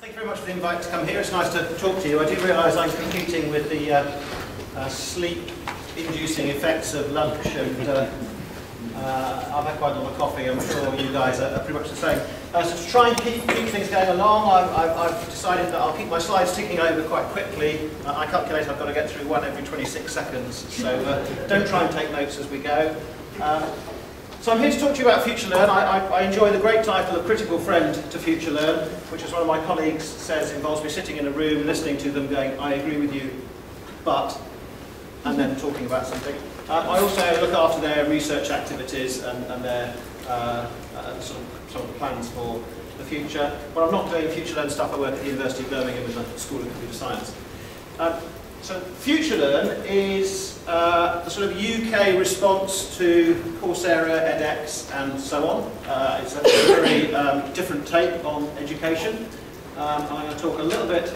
Thank you very much for the invite to come here. It's nice to talk to you. I do realise I'm competing with the sleep-inducing effects of lunch, and I've had quite a lot of coffee. I'm sure you guys are pretty much the same. So to try and keep things going along, I've decided that I'll keep my slides ticking over quite quickly. I calculate I've got to get through one every 26 seconds, so don't try and take notes as we go. So I'm here to talk to you about FutureLearn. I enjoy the great title of critical friend to FutureLearn, which, as one of my colleagues says, involves me sitting in a room listening to them going, I agree with you, but, and then talking about something. I also look after their research activities and their sort of plans for the future. When I'm not doing FutureLearn stuff, I work at the University of Birmingham in the School of Computer Science. So FutureLearn is the sort of UK response to Coursera, edX and so on. It's a very different take on education. I'm going to talk a little bit,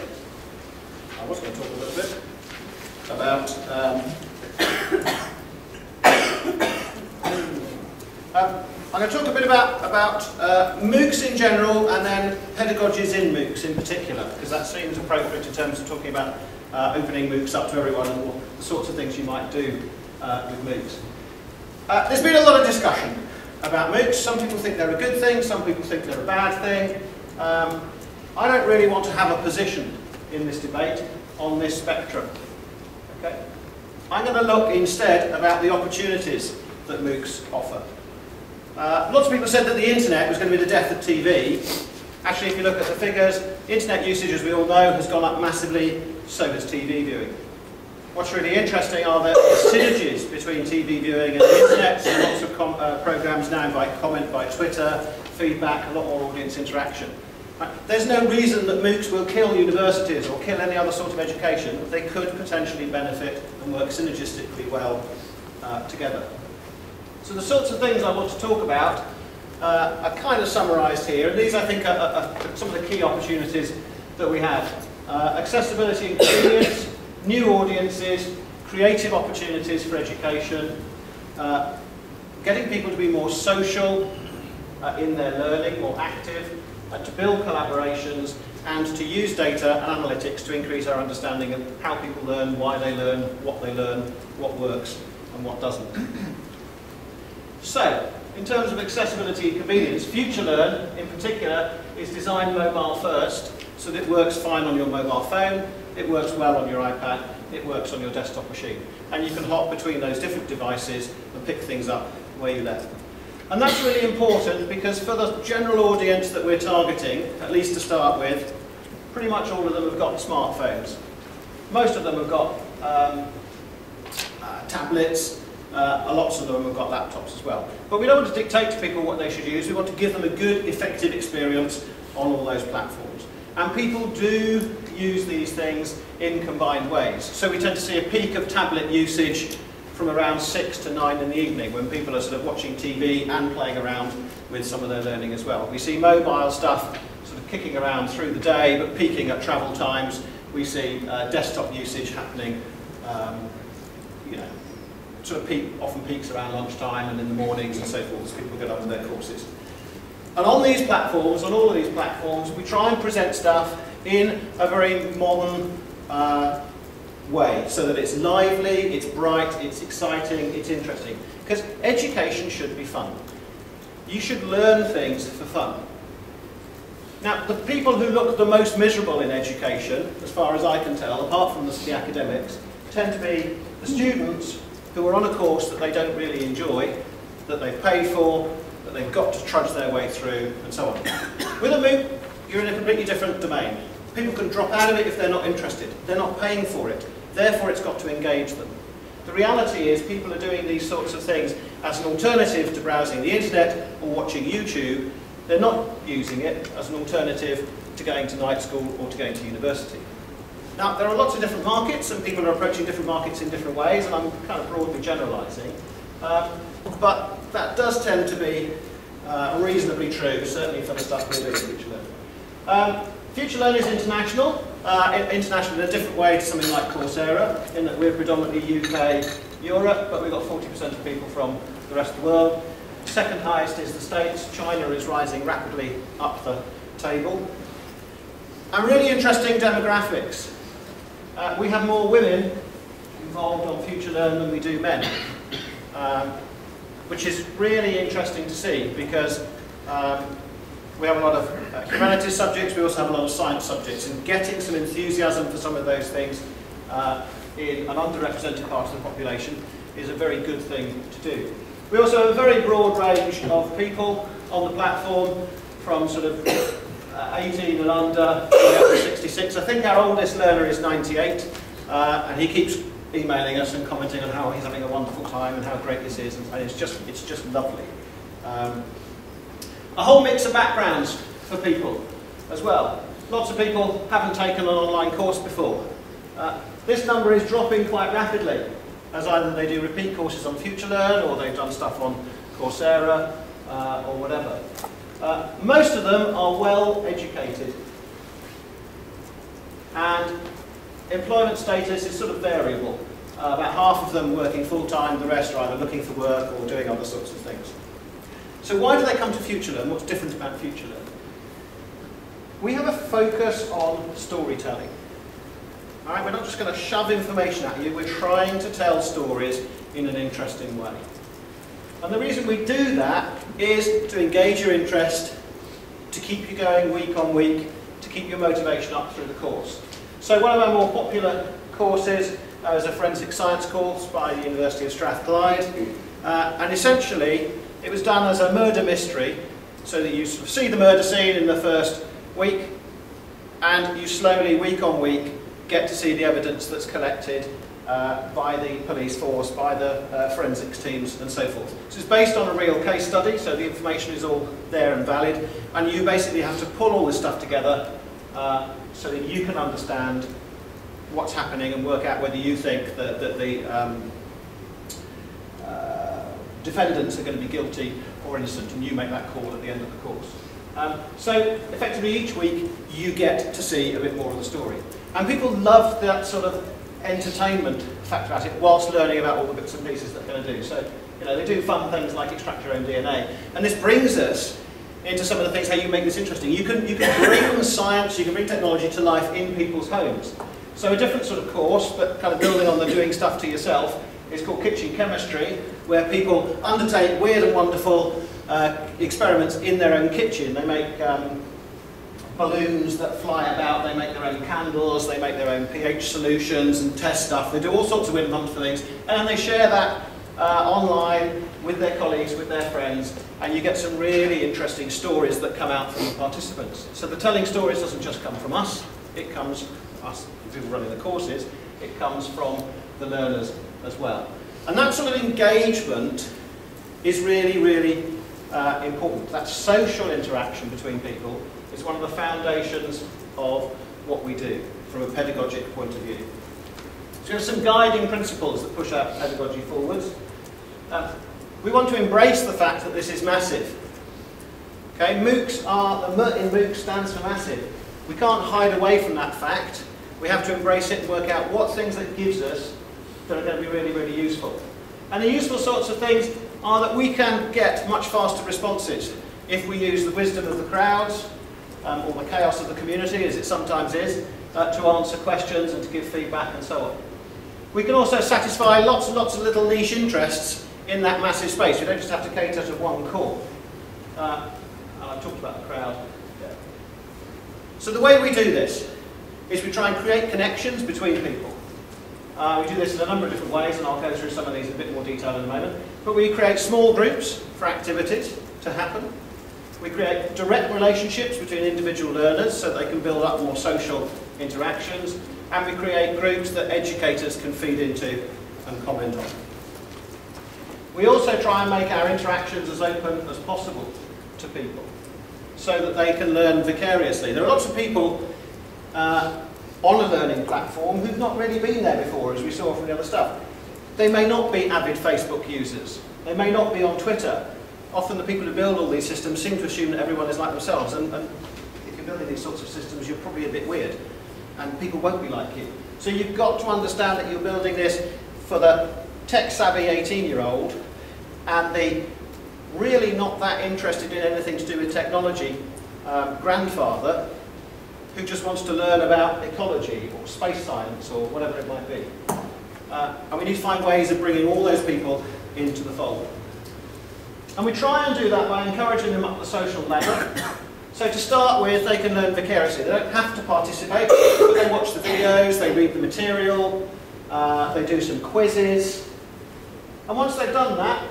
I was going to talk a little bit about I'm going to talk a bit about MOOCs in general and then pedagogies in MOOCs in particular, because that seems appropriate in terms of talking about opening MOOCs up to everyone and the sorts of things you might do with MOOCs. There's been a lot of discussion about MOOCs. Some people think they're a good thing, some people think they're a bad thing. I don't really want to have a position in this debate on this spectrum. Okay? I'm going to look instead about the opportunities that MOOCs offer. Lots of people said that the internet was going to be the death of TV. Actually, if you look at the figures, internet usage, as we all know, has gone up massively, so has TV viewing. What's really interesting are the synergies between TV viewing and the internet. So lots of programs now invite comment by Twitter, feedback, a lot more audience interaction. There's no reason that MOOCs will kill universities or kill any other sort of education. They could potentially benefit and work synergistically well together. So the sorts of things I want to talk about are kind of summarised here, and these I think are some of the key opportunities that we have. Accessibility and convenience, new audiences, creative opportunities for education, getting people to be more social in their learning, more active, to build collaborations, and to use data and analytics to increase our understanding of how people learn, why they learn, what works and what doesn't. So, in terms of accessibility and convenience, FutureLearn in particular is designed mobile first, so that it works fine on your mobile phone, it works well on your iPad, it works on your desktop machine. And you can hop between those different devices and pick things up where you left them. And that's really important because for the general audience that we're targeting, at least to start with, pretty much all of them have got smartphones. Most of them have got tablets. Lots of them have got laptops as well. But we don't want to dictate to people what they should use. We want to give them a good, effective experience on all those platforms. And people do use these things in combined ways. So we tend to see a peak of tablet usage from around 6 to 9 in the evening when people are sort of watching TV and playing around with some of their learning as well. We see mobile stuff sort of kicking around through the day but peaking at travel times. We see desktop usage happening, sort of often peaks around lunchtime and in the mornings and so forth as people get on with their courses. And on these platforms, on all of these platforms, we try and present stuff in a very modern way so that it's lively, it's bright, it's exciting, it's interesting. Because education should be fun. You should learn things for fun. Now, the people who look the most miserable in education, as far as I can tell, apart from the academics, tend to be the students who are on a course that they don't really enjoy, that they've paid for, that they've got to trudge their way through, and so on. With a MOOC, you're in a completely different domain. People can drop out of it if they're not interested. They're not paying for it. Therefore, it's got to engage them. The reality is people are doing these sorts of things as an alternative to browsing the internet or watching YouTube. They're not using it as an alternative to going to night school or to going to university. Now, there are lots of different markets, and people are approaching different markets in different ways, and I'm kind of broadly generalising. But that does tend to be reasonably true, certainly for the stuff we're doing at FutureLearn. FutureLearn is international. International in a different way to something like Coursera, in that we're predominantly UK, Europe, but we've got 40% of people from the rest of the world. Second highest is the States. China is rising rapidly up the table. And really interesting demographics. We have more women involved on FutureLearn than we do men, which is really interesting to see because we have a lot of humanities subjects, we also have a lot of science subjects, and getting some enthusiasm for some of those things in an underrepresented part of the population is a very good thing to do. We also have a very broad range of people on the platform, from sort of 18 and under up to 66. I think our oldest learner is 98, and he keeps emailing us and commenting on how he's having a wonderful time and how great this is, and it's just lovely. A whole mix of backgrounds for people as well. Lots of people haven't taken an online course before. This number is dropping quite rapidly, as either they do repeat courses on FutureLearn or they've done stuff on Coursera or whatever. Most of them are well educated, and employment status is sort of variable. About half of them working full-time, the rest are either looking for work or doing other sorts of things. So why do they come to FutureLearn? What's different about FutureLearn? We have a focus on storytelling. All right, we're not just going to shove information at you, we're trying to tell stories in an interesting way. And the reason we do that is to engage your interest, to keep you going week on week, to keep your motivation up through the course. So one of our more popular courses is a forensic science course by the University of Strathclyde, and essentially it was done as a murder mystery, so that you sort of see the murder scene in the first week, and you slowly, week on week, get to see the evidence that's collected by the police force, by the forensics teams and so forth. So it's based on a real case study, so the information is all there and valid, and you basically have to pull all this stuff together so that you can understand what's happening and work out whether you think that the defendants are going to be guilty or innocent, and you make that call at the end of the course. So effectively each week you get to see a bit more of the story. And people love that sort of entertainment factor at it whilst learning about all the bits and pieces that they're going to do. So, you know, they do fun things like extract your own DNA. And this brings us into some of the things how you make this interesting. You can bring science, you can bring technology to life in people's homes. So a different sort of course, but kind of building on the doing stuff to yourself, is called Kitchen Chemistry, where people undertake weird and wonderful experiments in their own kitchen. They make balloons that fly about, they make their own candles, they make their own pH solutions and test stuff. They do all sorts of weird and wonderful things, and then they share that online with their colleagues, with their friends, and you get some really interesting stories that come out from the participants. So the telling stories doesn't just come from us, it comes from us, the people running the courses, it comes from the learners as well. And that sort of engagement is really, really important. That social interaction between people is one of the foundations of what we do from a pedagogic point of view. So we have some guiding principles that push our pedagogy forwards. We want to embrace the fact that this is massive. Okay, MOOCs are, the M in MOOC stands for massive. We can't hide away from that fact. We have to embrace it and work out what things it gives us that are going to be really, really useful. And the useful sorts of things are that we can get much faster responses if we use the wisdom of the crowds, or the chaos of the community, as it sometimes is, to answer questions and to give feedback and so on. We can also satisfy lots and lots of little niche interests in that massive space. We don't just have to cater to one core. And I've talked about the crowd. Yeah. So the way we do this is we try and create connections between people. We do this in a number of different ways, and I'll go through some of these in a bit more detail in a moment. But we create small groups for activities to happen. We create direct relationships between individual learners so they can build up more social interactions, and we create groups that educators can feed into and comment on. We also try and make our interactions as open as possible to people so that they can learn vicariously. There are lots of people on a learning platform who've not really been there before, as we saw from the other stuff. They may not be avid Facebook users. They may not be on Twitter. Often the people who build all these systems seem to assume that everyone is like themselves, and if you're building these sorts of systems, you're probably a bit weird, and people won't be like you. So you've got to understand that you're building this for the tech-savvy 18-year-old and the really not that interested in anything to do with technology grandfather who just wants to learn about ecology or space science or whatever it might be. And we need to find ways of bringing all those people into the fold. And we try and do that by encouraging them up the social ladder. So to start with, they can learn vicariously. They don't have to participate, but they watch the videos, they read the material, they do some quizzes. And once they've done that,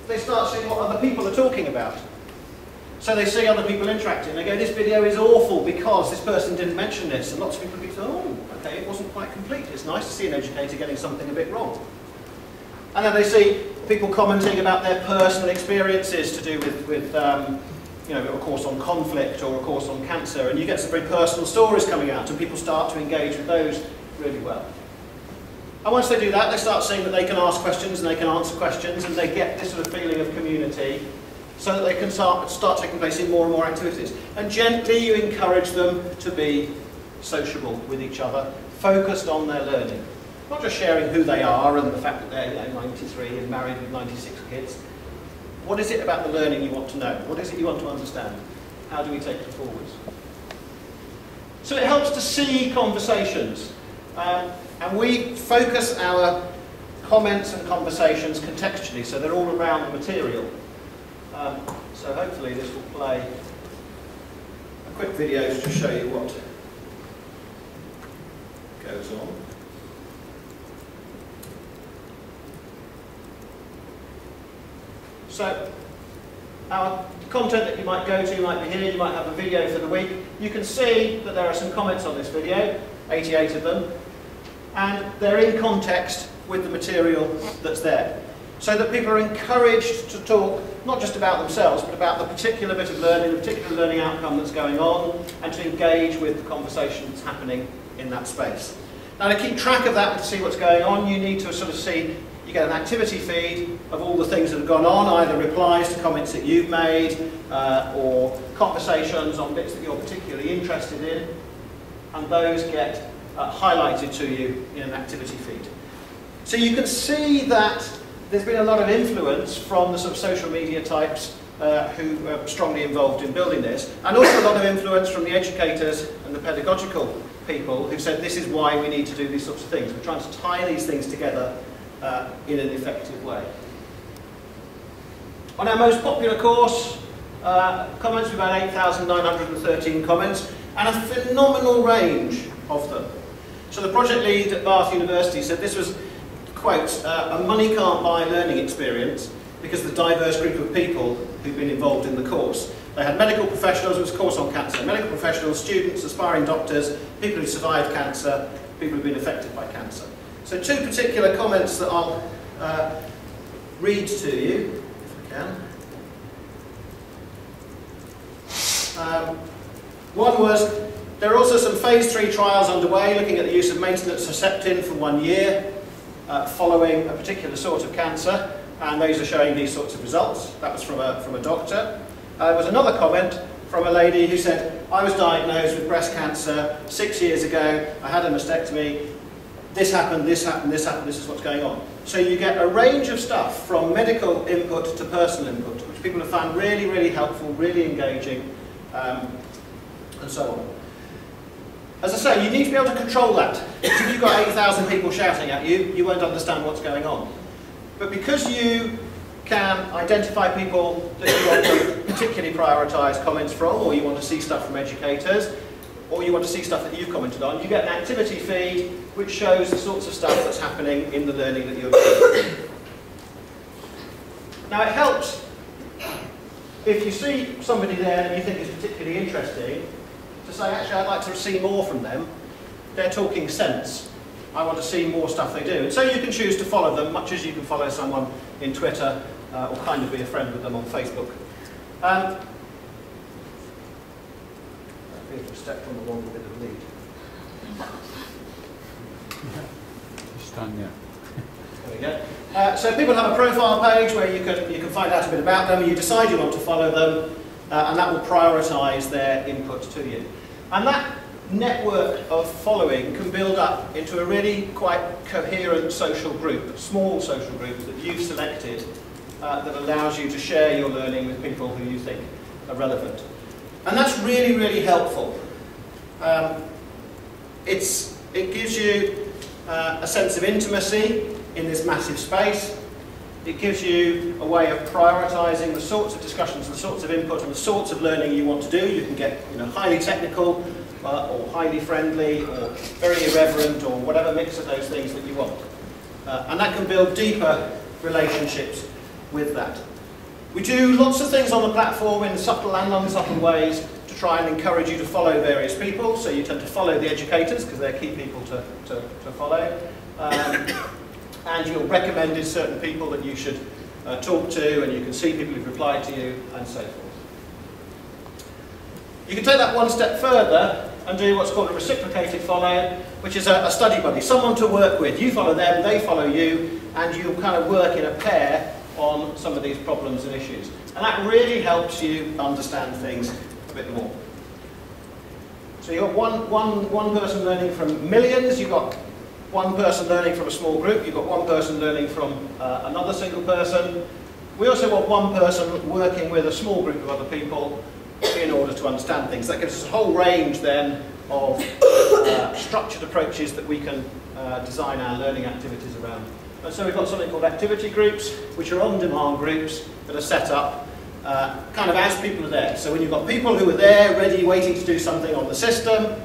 they start seeing what other people are talking about. So they see other people interacting. They go, this video is awful because this person didn't mention this. And lots of people go, oh, okay, it wasn't quite complete. It's nice to see an educator getting something a bit wrong. And then they see people commenting about their personal experiences to do with you know, a course on conflict or a course on cancer. And you get some very personal stories coming out, and people start to engage with those really well. And once they do that, they start seeing that they can ask questions and they can answer questions, and they get this sort of feeling of community, so that they can start taking place in more and more activities. And gently you encourage them to be sociable with each other, focused on their learning. Not just sharing who they are and the fact that they're 93 and married with 96 kids. What is it about the learning you want to know? What is it you want to understand? How do we take it forwards? So it helps to see conversations. And we focus our comments and conversations contextually, so they're all around the material. So hopefully this will play a quick video to just show you what goes on. So our content that you might go to might be here, you might have a video for the week. You can see that there are some comments on this video, 88 of them, and they're in context with the material that's there. So that people are encouraged to talk not just about themselves, but about the particular bit of learning, the particular learning outcome that's going on, and to engage with the conversation that's happening in that space. Now to keep track of that and to see what's going on, you need to sort of see, you get an activity feed of all the things that have gone on, either replies to comments that you've made, or conversations on bits that you're particularly interested in, and those get highlighted to you in an activity feed. So you can see that there's been a lot of influence from the sort of social media types who are strongly involved in building this, and also a lot of influence from the educators and the pedagogical people who said this is why we need to do these sorts of things. We're trying to tie these things together in an effective way. On our most popular course, comments, we've had 8,913 comments, and a phenomenal range of them. So the project lead at Bath University said this was, quote, a money can't buy learning experience because of the diverse group of people who've been involved in the course. They had medical professionals, it was a course on cancer, medical professionals, students, aspiring doctors, people who survived cancer, people who've been affected by cancer. So two particular comments that I'll read to you, if I can. One was, there are also some phase 3 trials underway looking at the use of maintenance Herceptin for 1 year following a particular sort of cancer, and those are showing these sorts of results. That was from a doctor. There was another comment from a lady who said, I was diagnosed with breast cancer 6 years ago, I had a mastectomy, this happened, this happened, this happened, this is what's going on. So you get a range of stuff from medical input to personal input, which people have found really, really helpful, really engaging, and so on. As I say, you need to be able to control that. If you've got 8,000 people shouting at you, you won't understand what's going on. But because you can identify people that you want to particularly prioritise comments from, or you want to see stuff from educators, or you want to see stuff that you've commented on, you get an activity feed which shows the sorts of stuff that's happening in the learning that you're doing. Now it helps if you see somebody there and you think is particularly interesting, to say, actually, I'd like to see more from them. They're talking sense. I want to see more stuff they do. And so you can choose to follow them, much as you can follow someone in Twitter or kind of be a friend with them on Facebook. I think I've stepped on the wrong bit of lead. Stand, yeah. There we go. So people have a profile page where you can find out a bit about them. You decide you want to follow them. And that will prioritise their input to you. And that network of following can build up into a really quite coherent social group, a small social group that you've selected that allows you to share your learning with people who you think are relevant. And that's really, really helpful. It gives you a sense of intimacy in this massive space. It gives you a way of prioritising the sorts of discussions, the sorts of input, and the sorts of learning you want to do. You can get highly technical, or highly friendly, or very irreverent, or whatever mix of those things that you want. And that can build deeper relationships with that. We do lots of things on the platform in subtle and unsubtle ways to try and encourage you to follow various people. So you tend to follow the educators because they're key people to follow. And you're recommended certain people that you should talk to, and you can see people who've replied to you, and so forth. You can take that one step further and do what's called a reciprocated follow, which is a study buddy, someone to work with. You follow them, they follow you, and you kind of work in a pair on some of these problems and issues. And that really helps you understand things a bit more. So you've got one person learning from millions, you've got one person learning from a small group, you've got one person learning from another single person. We also want one person working with a small group of other people in order to understand things. That gives us a whole range then of structured approaches that we can design our learning activities around. And so we've got something called activity groups, which are on-demand groups that are set up kind of as people are there. So when you've got people who are there, ready, waiting to do something on the system,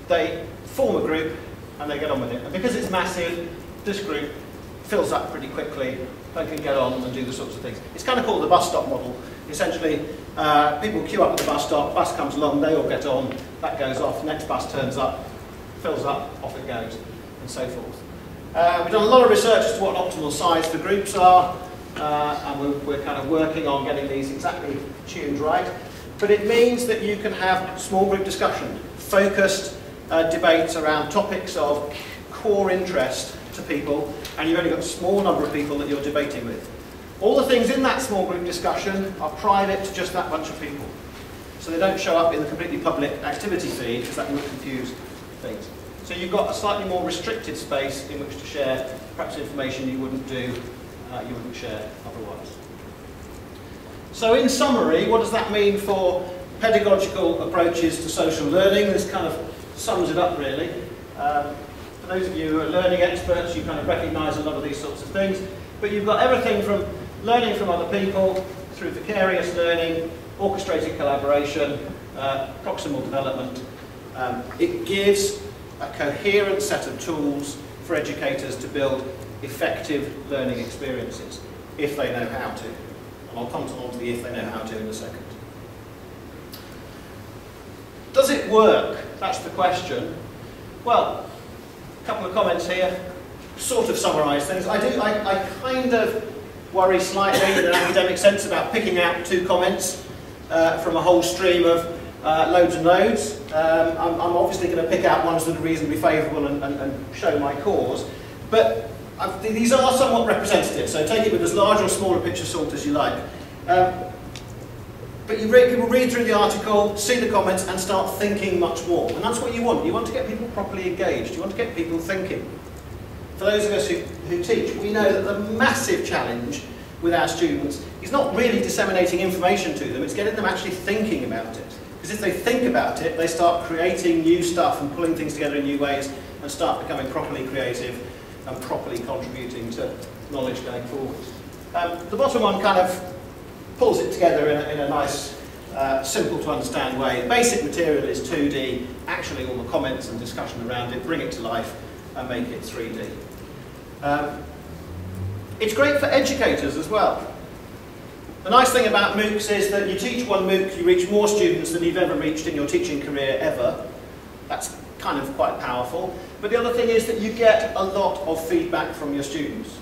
they form a group and they get on with it. And because it's massive, this group fills up pretty quickly. They can get on and do the sorts of things. It's kind of called the bus stop model. Essentially, people queue up at the bus stop, bus comes along, they all get on, that goes off, next bus turns up, fills up, off it goes, and so forth. We've done a lot of research as to what optimal size for groups are, and we're kind of working on getting these exactly tuned right. But it means that you can have small group discussion, focused debates around topics of core interest to people, and you've only got a small number of people that you're debating with. All the things in that small group discussion are private to just that bunch of people. So they don't show up in the completely public activity feed because that would confuse things. So you've got a slightly more restricted space in which to share perhaps information you wouldn't share otherwise. So in summary, what does that mean for pedagogical approaches to social learning? This kind of sums it up really. For those of you who are learning experts, you kind of recognise a lot of these sorts of things. But you've got everything from learning from other people, through vicarious learning, orchestrated collaboration, proximal development. It gives a coherent set of tools for educators to build effective learning experiences, if they know how to. And I'll come on to the if they know how to in a second. Does it work? That's the question. Well, a couple of comments here, sort of summarise things. I kind of worry slightly in an academic sense about picking out 2 comments from a whole stream of loads and loads. I'm obviously going to pick out ones that are reasonably favourable and show my cause. But these are somewhat representative, so take it with as large or smaller picture salt as you like. But people read through the article, see the comments, and start thinking much more. And that's what you want. You want to get people properly engaged. You want to get people thinking. For those of us who teach, we know that the massive challenge with our students is not really disseminating information to them, it's getting them actually thinking about it. Because if they think about it, they start creating new stuff and pulling things together in new ways and start becoming properly creative and properly contributing to knowledge going forward. The bottom one kind of pulls it together in a nice, simple to understand way. The basic material is 2D, actually all the comments and discussion around it, bring it to life and make it 3D. It's great for educators as well. The nice thing about MOOCs is that you teach one MOOC, you reach more students than you've ever reached in your teaching career ever. That's kind of quite powerful. But the other thing is that you get a lot of feedback from your students.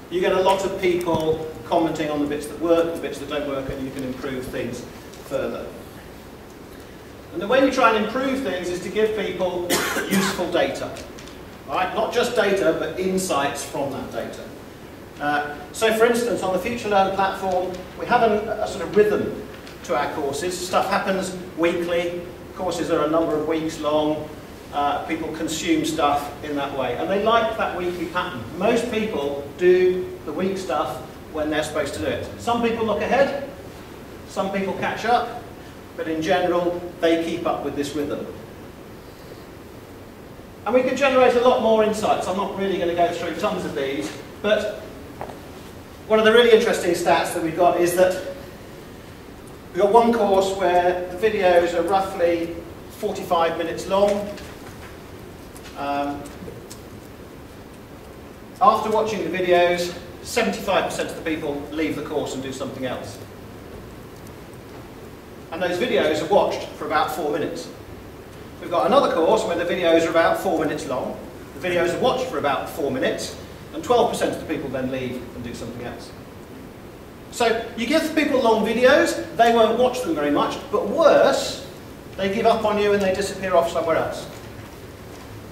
You get a lot of people commenting on the bits that work, the bits that don't work, and you can improve things further. And the way we try and improve things is to give people useful data. Right? Not just data, but insights from that data. So for instance, on the FutureLearn platform, we have a sort of rhythm to our courses. Stuff happens weekly. Courses are a number of weeks long. People consume stuff in that way. And they like that weekly pattern. Most people do the week stuff when they're supposed to do it. Some people look ahead. Some people catch up. but in general, they keep up with this rhythm. And we could generate a lot more insights. I'm not really going to go through tons of these, but one of the really interesting stats that we've got is that we've got one course where the videos are roughly 45 minutes long. After watching the videos, 75% of the people leave the course and do something else. And those videos are watched for about 4 minutes. We've got another course where the videos are about 4 minutes long. The videos are watched for about 4 minutes, and 12% of the people then leave and do something else. So you give people long videos, they won't watch them very much, but worse, they give up on you and they disappear off somewhere else.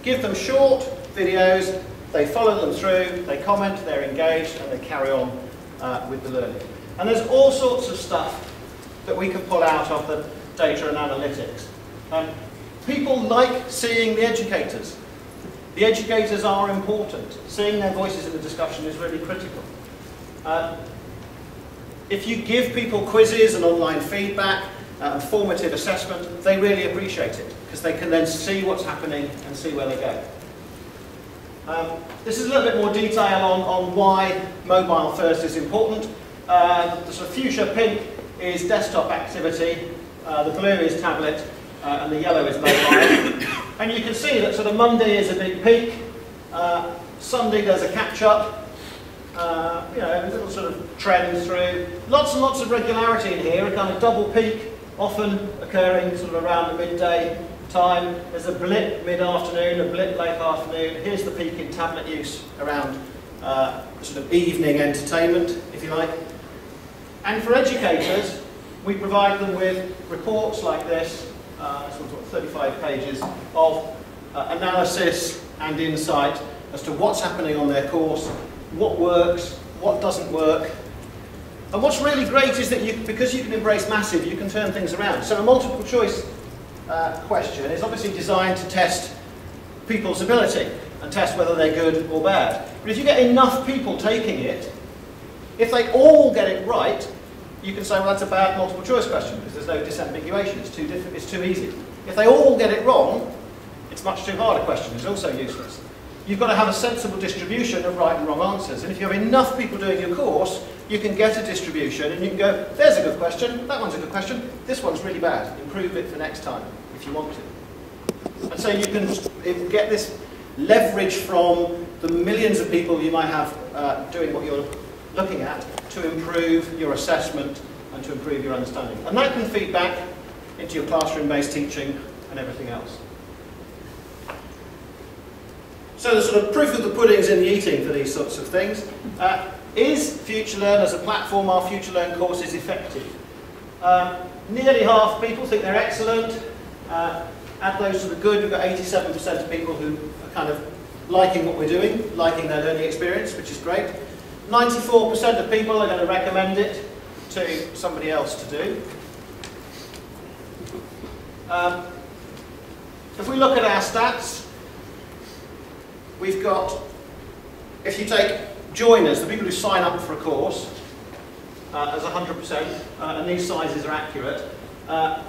Give them short videos, they follow them through, they comment, they're engaged, and they carry on with the learning. And there's all sorts of stuff that we can pull out of the data and analytics. People like seeing the educators. The educators are important. Seeing their voices in the discussion is really critical. If you give people quizzes and online feedback and formative assessment, they really appreciate it, because they can then see what's happening and see where they go. This is a little bit more detail on why mobile first is important. The sort of fuchsia pink is desktop activity, the blue is tablet, and the yellow is mobile. And you can see that sort of Monday is a big peak, Sunday there's a catch-up, you know, a little sort of trend through. Lots and lots of regularity in here, a kind of double peak, often occurring sort of around the midday time. There's a blip mid-afternoon, a blip late afternoon. Here's the peak in tablet use around sort of evening entertainment, if you like. And for educators, we provide them with reports like this, sort of 35 pages of analysis and insight as to what's happening on their course, what works, what doesn't work. And what's really great is that because you can embrace massive, you can turn things around. So a multiple choice question is obviously designed to test people's ability and test whether they're good or bad. But if you get enough people taking it, if they all get it right, you can say, well, that's a bad multiple choice question because there's no disambiguation, it's too different, it's too easy. If they all get it wrong, it's much too hard a question, it's also useless. You've got to have a sensible distribution of right and wrong answers. And if you have enough people doing your course, you can get a distribution and you can go, there's a good question, that one's a good question, this one's really bad, improve it for next time if you want to. And so you can get this leverage from the millions of people you might have doing what you're looking at to improve your assessment and to improve your understanding. And that can feed back into your classroom-based teaching and everything else. So the sort of proof of the pudding's in the eating for these sorts of things. Is FutureLearn as a platform, are FutureLearn courses effective? Nearly half of people think they're excellent. Add those to the good, we've got 87% of people who are kind of liking what we're doing, liking their learning experience, which is great. 94% of people are going to recommend it to somebody else to do. If we look at our stats, we've got, if you take joiners, the people who sign up for a course, as 100%, and these sizes are accurate,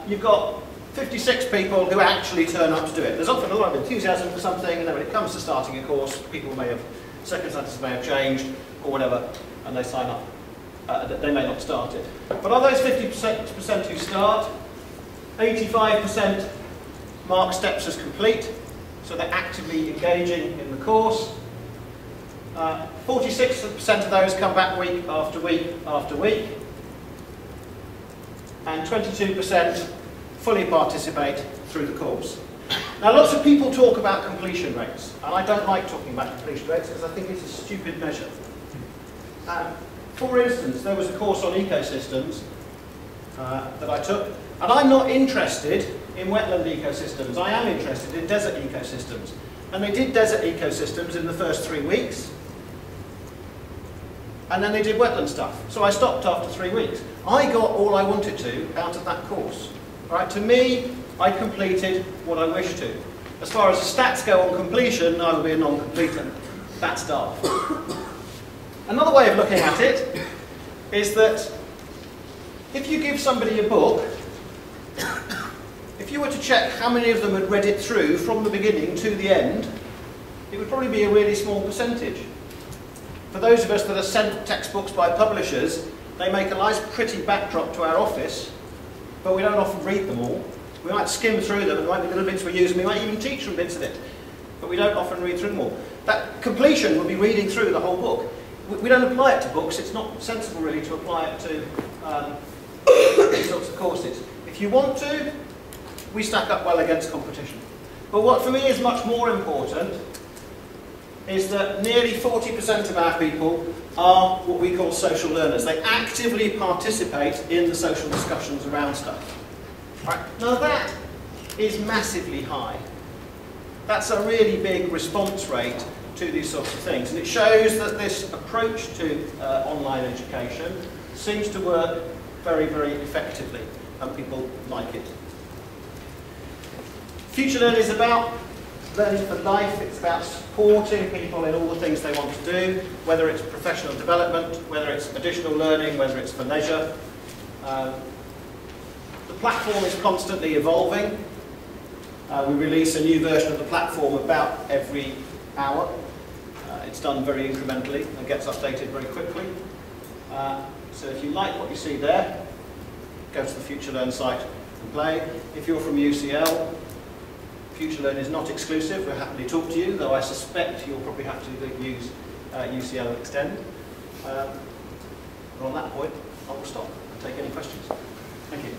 you've got 56 people who actually turn up to do it. There's often a lot of enthusiasm for something, and then when it comes to starting a course, people may have, circumstances may have changed, or whatever, and they sign up. They may not start it. But of those 50% who start, 85% mark steps as complete, so they're actively engaging in the course. 46% of those come back week after week after week. And 22% fully participate through the course. Now lots of people talk about completion rates, and I don't like talking about completion rates because I think it's a stupid measure. For instance, there was a course on ecosystems that I took, and I'm not interested in wetland ecosystems, I am interested in desert ecosystems. And they did desert ecosystems in the first 3 weeks, and then they did wetland stuff. So I stopped after 3 weeks. I got all I wanted to out of that course. Right? To me, I completed what I wished to. As far as the stats go on completion, I will be a non-completer. That's daft. Another way of looking at it is that if you give somebody a book if you were to check how many of them had read it through from the beginning to the end, it would probably be a really small percentage. For those of us that are sent textbooks by publishers, they make a nice pretty backdrop to our office, but we don't often read them all. We might skim through them, and there might be little bits we use, and we might even teach from bits of it, but we don't often read through them all. That completion would be reading through the whole book. We don't apply it to books. It's not sensible really to apply it to these sorts of courses. If you want to, we stack up well against competition. But what for me is much more important is that nearly 40% of our people are what we call social learners. They actively participate in the social discussions around stuff. Right. Now that is massively high. That's a really big response rate to these sorts of things. And it shows that this approach to online education seems to work very, very effectively, and people like it. FutureLearn is about learning for life. It's about supporting people in all the things they want to do, whether it's professional development, whether it's additional learning, whether it's for leisure. The platform is constantly evolving. We release a new version of the platform about every hour. It's done very incrementally and gets updated very quickly. So if you like what you see there, go to the FutureLearn site and play. If you're from UCL, FutureLearn is not exclusive. We'll happily talk to you, though I suspect you'll probably have to use UCL Extend. And on that point, I will stop and take any questions. Thank you.